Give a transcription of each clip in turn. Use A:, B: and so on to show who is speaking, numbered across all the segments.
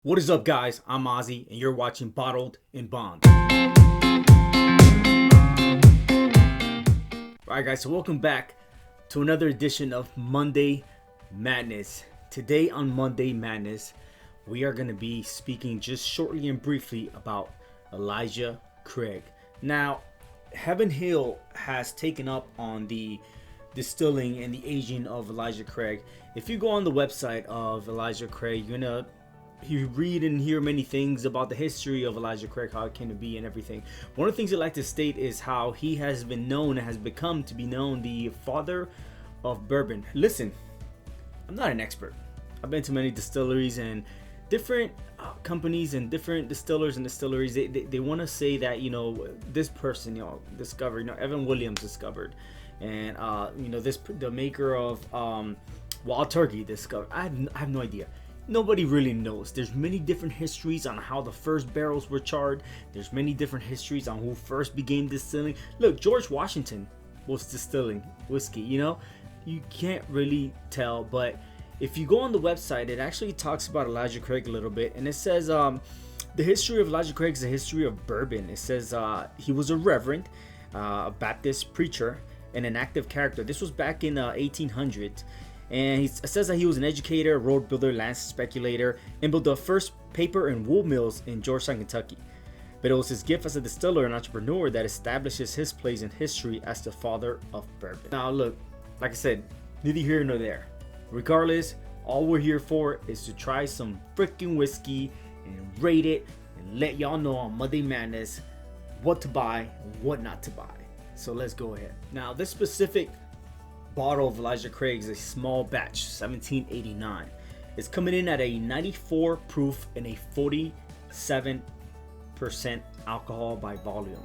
A: What is up, guys? I'm Ozzy, and you're watching Bottled and Bond. Alright, guys, so welcome back to another edition of Monday Madness. Today on Monday Madness, we are going to be speaking just shortly and briefly about Elijah Craig. Now, Heaven Hill has taken up on the distilling and the aging of Elijah Craig. If you go on the website of Elijah Craig, you're going to read and hear many things about the history of Elijah Craig, how it came to be and everything. One of the things I like to state is how he has been known and has become to be known the father of bourbon. Listen, I'm not an expert. I've been to many distilleries and different companies and different distillers and distilleries. They want to say that, this person, discovered, Evan Williams discovered, and the maker of Wild Turkey discovered. I have no idea. Nobody really knows. There's many different histories on how the first barrels were charred. There's many different histories on who first began distilling. Look, George Washington was distilling whiskey. You can't really tell, but if you go on the website, it actually talks about Elijah Craig a little bit, and it says the history of Elijah Craig is the history of bourbon. It says he was a reverend, a Baptist preacher, and an active character. This was back in 1800s. And it says that he was an educator, road builder, land speculator, and built the first paper and wool mills in Georgetown, Kentucky. But it was his gift as a distiller and entrepreneur that establishes his place in history as the father of bourbon. Now look, like I said, neither here nor there. Regardless, all we're here for is to try some freaking whiskey and rate it and let y'all know on Monday Madness what to buy and what not to buy. So let's go ahead. Now this specific bottle of Elijah Craig is a small batch, 1789. It's coming in at a 94 proof and a 47% alcohol by volume.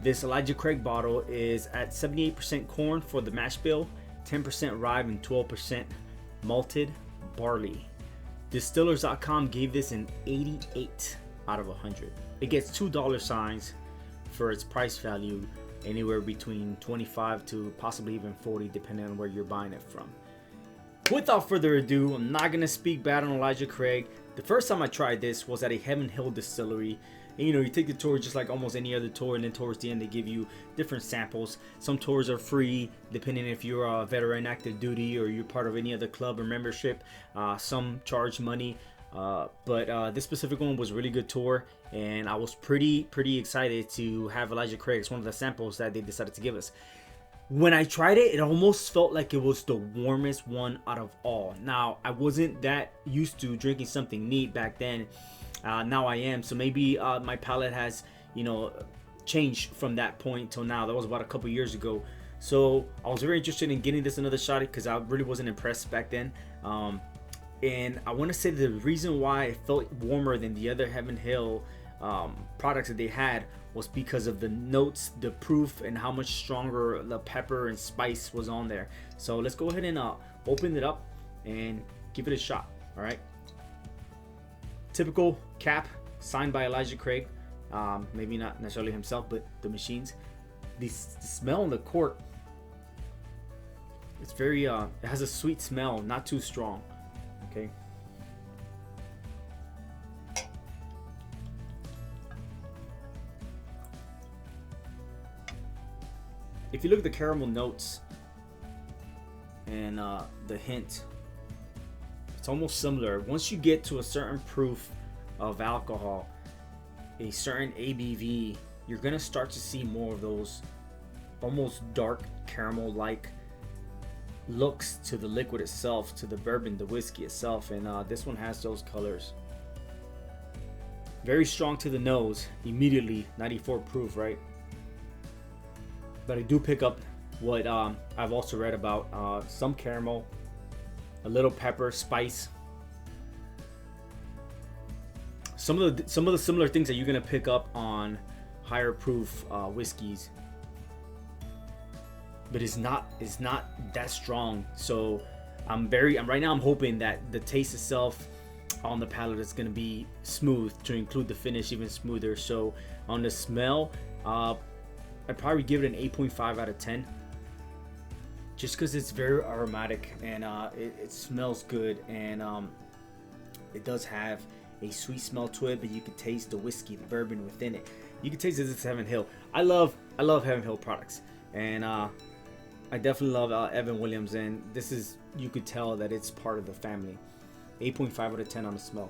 A: This Elijah Craig bottle is at 78% corn for the mash bill, 10% rye, and 12% malted barley. Distillers.com gave this an 88 out of 100. It gets $2 signs for its price value, anywhere between 25 to possibly even 40, depending on where you're buying it from. Without further ado, I'm not gonna speak bad on Elijah Craig. The first time I tried this was at a Heaven Hill distillery, and you take the tour just like almost any other tour, and then towards the end they give you different samples. Some tours are free depending if you're a veteran, active duty, or you're part of any other club or membership. Some charge money. But this specific one was a really good tour, and I was pretty excited to have Elijah Craig. It's one of the samples that they decided to give us. When I tried it, it almost felt like it was the warmest one out of all. Now, I wasn't that used to drinking something neat back then. Now I am, so maybe my palate has changed from that point till now. That was about a couple years ago, so I was very interested in getting this another shot because I really wasn't impressed back then. And I want to say the reason why it felt warmer than the other Heaven Hill products that they had was because of the notes, the proof, and how much stronger the pepper and spice was on there. So let's go ahead and open it up and give it a shot. All right. Typical cap, signed by Elijah Craig. Maybe not necessarily himself, but the machines. The smell in the cork, it's very, it has a sweet smell, not too strong. Okay. If you look at the caramel notes and the hint, it's almost similar. Once you get to a certain proof of alcohol, a certain ABV, you're gonna start to see more of those almost dark caramel-like looks to the liquid itself, to the bourbon, the whiskey itself, and this one has those colors. Very strong to the nose immediately, 94 proof, right? But I do pick up what I've also read about, some caramel, a little pepper, spice. Some of the similar things that you're gonna pick up on higher proof whiskeys. But it's not that strong. So right now I'm hoping that the taste itself on the palate is going to be smooth to include the finish even smoother. So on the smell, I'd probably give it an 8.5 out of 10, just because it's very aromatic and it smells good, and it does have a sweet smell to it, but you can taste the whiskey, the bourbon within it. You can taste this Heaven Hill. I love Heaven Hill products, and I definitely love Evan Williams, and this is, you could tell that it's part of the family. 8.5 out of 10 on the smell.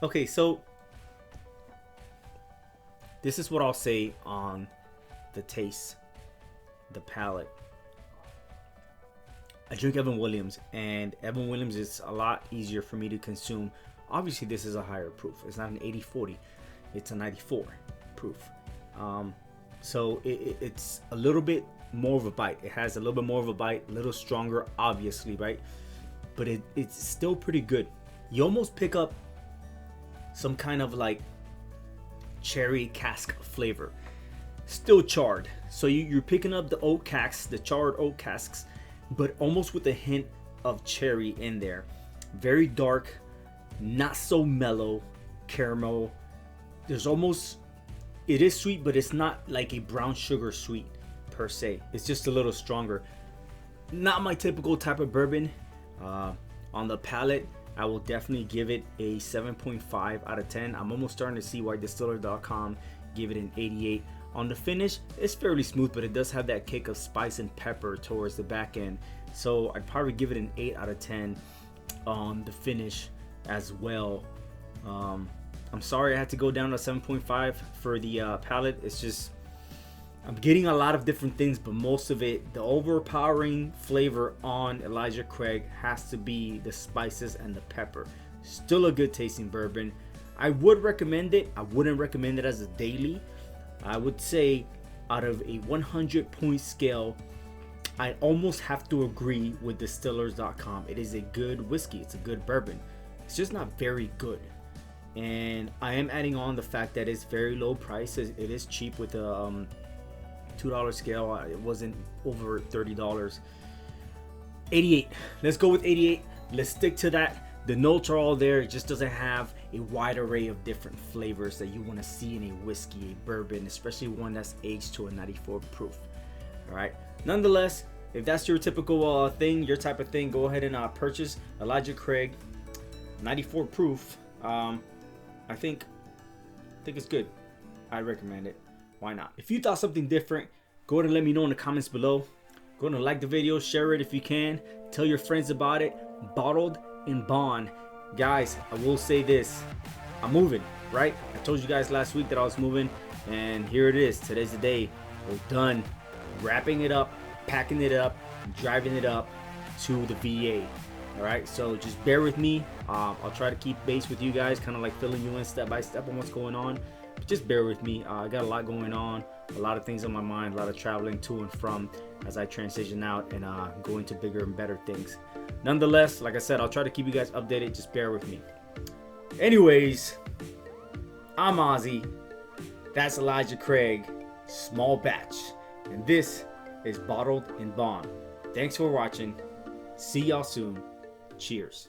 A: Okay, so this is what I'll say on the taste, the palate. I drink Evan Williams, and Evan Williams is a lot easier for me to consume. Obviously, this is a higher proof. It's not an 80-40. It's a 94 proof. So it's a little bit more of a bite. It has a little bit more of a bite, a little stronger, obviously, right? But it's still pretty good. You almost pick up some kind of like cherry cask flavor. Still charred. So you're picking up the oak casks, the charred oak casks, but almost with a hint of cherry in there. Very dark, not so mellow caramel. There's almost, it is sweet, but it's not like a brown sugar sweet per se. It's just a little stronger. Not my typical type of bourbon. On the palate, I will definitely give it a 7.5 out of 10. I'm almost starting to see why Distiller.com give it an 88. On the finish, it's fairly smooth, but it does have that kick of spice and pepper towards the back end. So I'd probably give it an 8 out of 10 on the finish as well. I'm sorry I had to go down to 7.5 for the palate. It's just, I'm getting a lot of different things, but most of it, the overpowering flavor on Elijah Craig has to be the spices and the pepper. Still a good tasting bourbon. I would recommend it. I wouldn't recommend it as a daily. I would say out of a 100-point scale, I almost have to agree with Distillers.com. It is a good whiskey. It's a good bourbon. It's just not very good. And I am adding on the fact that it's very low price. It is cheap with a $2 scale. It wasn't over $30. 88. Let's go with 88. Let's stick to that. The notes are all there. It just doesn't have a wide array of different flavors that you want to see in a whiskey, a bourbon, especially one that's aged to a 94 proof. All right. Nonetheless, if that's your typical thing, your type of thing, go ahead and purchase Elijah Craig 94 proof. I think it's good. I recommend it. Why not? If you thought something different, go ahead and let me know in the comments below. Go ahead and like the video, share it if you can. Tell your friends about it. Bottled in Bond. Guys, I will say this. I'm moving, right? I told you guys last week that I was moving, and here it is. Today's the day. We're done wrapping it up, packing it up, driving it up to the VA. All right, so just bear with me. I'll try to keep base with you guys, kind of like filling you in step by step on what's going on. But just bear with me. I got a lot going on, a lot of things on my mind, a lot of traveling to and from as I transition out and go into bigger and better things. Nonetheless, like I said, I'll try to keep you guys updated. Just bear with me. Anyways, I'm Ozzy. That's Elijah Craig, small batch. And this is Bottled in Bond. Thanks for watching. See y'all soon. Cheers.